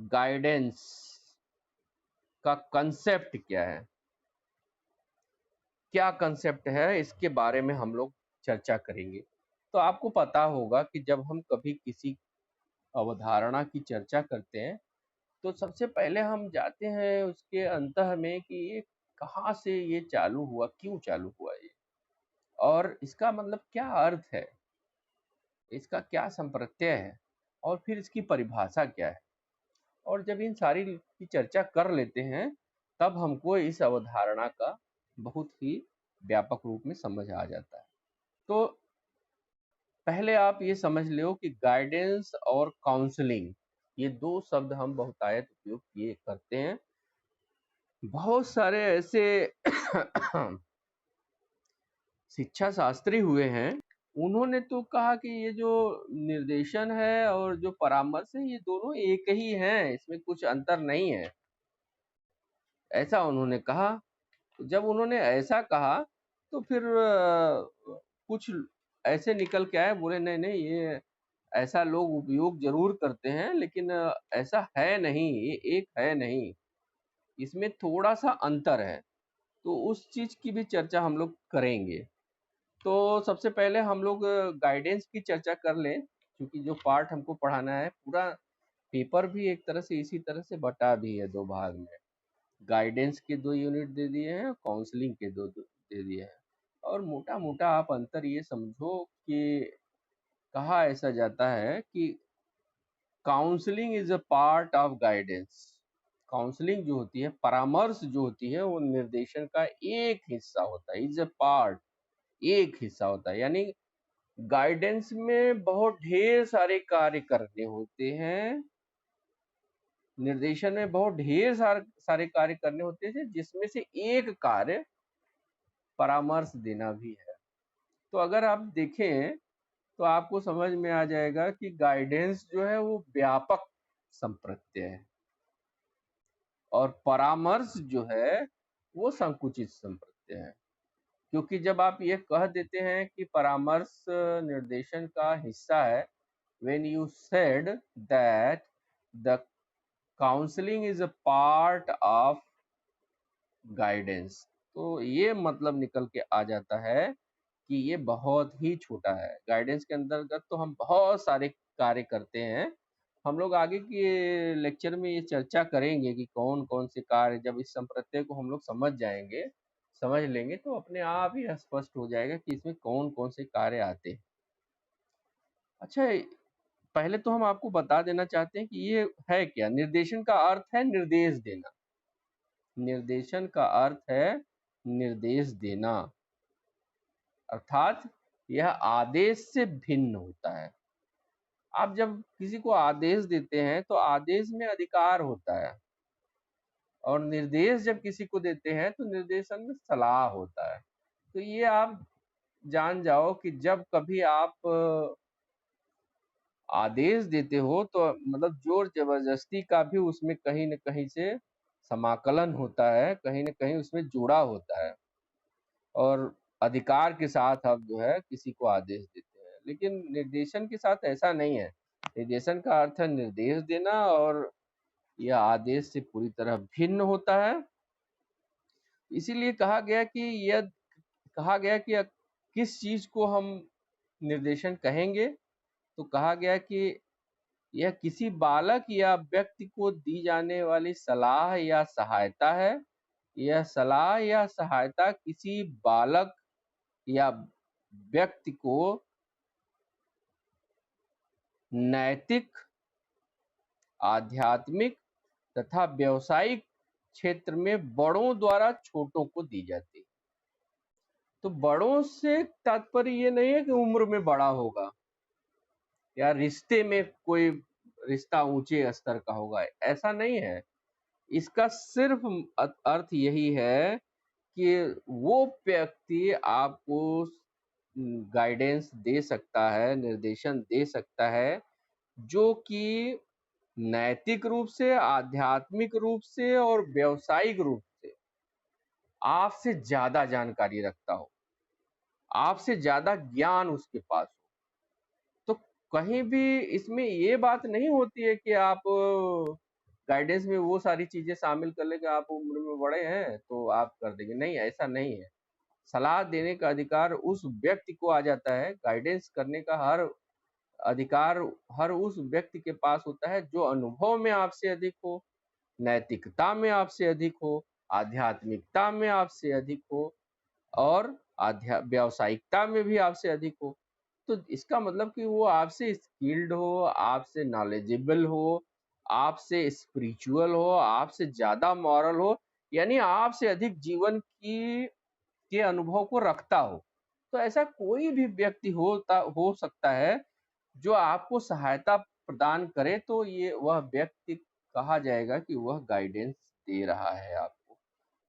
Guidance का concept क्या है, क्या कंसेप्ट है, इसके बारे में हम लोग चर्चा करेंगे। तो आपको पता होगा कि जब हम कभी किसी अवधारणा की चर्चा करते हैं तो सबसे पहले हम जाते हैं उसके अंतः में कि ये कहाँ से ये चालू हुआ, क्यों चालू हुआ ये, और इसका मतलब क्या अर्थ है, इसका क्या संप्रत्यय है, और फिर इसकी परिभाषा क्या है। और जब इन सारी की चर्चा कर लेते हैं तब हमको इस अवधारणा का बहुत ही व्यापक रूप में समझ आ जाता है। तो पहले आप ये समझ लो कि गाइडेंस और काउंसलिंग, ये दो शब्द हम बहुतायत उपयोग किए करते हैं। बहुत सारे ऐसे शिक्षा शास्त्री हुए हैं, उन्होंने तो कहा कि ये जो निर्देशन है और जो परामर्श है ये दोनों एक ही हैं, इसमें कुछ अंतर नहीं है, ऐसा उन्होंने कहा। जब उन्होंने ऐसा कहा तो फिर कुछ ऐसे निकल के आए, बोले नहीं नहीं ये ऐसा लोग उपयोग जरूर करते हैं लेकिन ऐसा है नहीं, ये एक है नहीं, इसमें थोड़ा सा अंतर है। तो उस चीज की भी चर्चा हम लोग करेंगे। तो सबसे पहले हम लोग गाइडेंस की चर्चा कर लें, क्योंकि जो पार्ट हमको पढ़ाना है पूरा पेपर भी एक तरह से इसी तरह से बटा भी है दो भाग में। गाइडेंस के 2 यूनिट दे दिए हैं, काउंसलिंग के दो दे दिए हैं। और मोटा मोटा आप अंतर ये समझो कि कहा ऐसा जाता है कि counselling is a part of guidance. Counselling जो होती है, परामर्श जो होती है, वो निर्देशन का एक हिस्सा होता है, इज अ पार्ट, एक हिस्सा होता है। यानी गाइडेंस में बहुत ढेर सारे कार्य करने होते हैं, निर्देशन में बहुत ढेर सारे कार्य करने होते हैं, जिसमें से एक कार्य परामर्श देना भी है। तो अगर आप देखें तो आपको समझ में आ जाएगा कि गाइडेंस जो है वो व्यापक संप्रत्यय है और परामर्श जो है वो संकुचित संप्रत्यय है। क्योंकि जब आप ये कह देते हैं कि परामर्श निर्देशन का हिस्सा है, when you said that the counseling is a part of guidance, तो ये मतलब निकल के आ जाता है कि ये बहुत ही छोटा है। गाइडेंस के अंतर्गत तो हम बहुत सारे कार्य करते हैं। हम लोग आगे के लेक्चर में ये चर्चा करेंगे कि कौन कौन से कार्य, जब इस संप्रत्यय को हम लोग समझ जाएंगे, समझ लेंगे, तो अपने आप ही स्पष्ट हो जाएगा कि इसमें कौन कौन से कार्य आते हैं। अच्छा, पहले तो हम आपको बता देना चाहते हैं कि ये है क्या। निर्देशन का अर्थ है निर्देश देना। निर्देशन का अर्थ है निर्देश देना, अर्थात यह आदेश से भिन्न होता है। आप जब किसी को आदेश देते हैं तो आदेश में अधिकार होता है, और निर्देश जब किसी को देते हैं तो निर्देशन में सलाह होता है। तो ये आप जान जाओ कि जब कभी आप आदेश देते हो तो मतलब जोर जबरदस्ती का भी उसमें कहीं न कहीं से समाकलन होता है, कहीं न कहीं उसमें जुड़ा होता है, और अधिकार के साथ आप जो है किसी को आदेश देते हैं। लेकिन निर्देशन के साथ ऐसा नहीं है। निर्देशन का अर्थ है निर्देश देना, और यह आदेश से पूरी तरह भिन्न होता है। इसीलिए कहा गया कि किस चीज को हम निर्देशन कहेंगे, तो कहा गया कि यह किसी बालक या व्यक्ति को दी जाने वाली सलाह या सहायता है। यह सलाह या सहायता किसी बालक या व्यक्ति को नैतिक, आध्यात्मिक तथा व्यावसायिक क्षेत्र में बड़ों द्वारा छोटों को दी जाती है। तो बड़ों से तात्पर्य ये नहीं है कि उम्र में बड़ा होगा या रिश्ते में कोई रिश्ता ऊंचे स्तर का होगा, ऐसा नहीं है। इसका सिर्फ अर्थ यही है कि वो व्यक्ति आपको गाइडेंस दे सकता है, निर्देशन दे सकता है, जो कि नैतिक रूप से, आध्यात्मिक रूप से और व्यावसायिक रूप से आपसे ज्यादा जानकारी रखता हो, आपसे ज्यादा ज्ञान उसके पास हो। तो कहीं भी इसमें ये बात नहीं होती है कि आप गाइडेंस में वो सारी चीजें शामिल कर ले कि आप उम्र में बड़े हैं तो आप कर देंगे, नहीं ऐसा नहीं है। सलाह देने का अधिकार उस व्यक्ति को आ जाता है, गाइडेंस करने का हर अधिकार हर उस व्यक्ति के पास होता है जो अनुभव में आपसे अधिक हो, नैतिकता में आपसे अधिक हो, आध्यात्मिकता में आपसे अधिक हो और व्यावसायिकता में भी आपसे अधिक हो। तो इसका मतलब कि वो आपसे स्किल्ड हो, आपसे नॉलेजेबल हो, आपसे स्पिरिचुअल हो, आपसे ज़्यादा मॉरल हो, यानी आपसे अधिक जीवन की के अनुभव को रखता हो। तो ऐसा कोई भी व्यक्ति हो सकता है जो आपको सहायता प्रदान करे, तो ये वह व्यक्ति कहा जाएगा कि वह गाइडेंस दे रहा है आपको।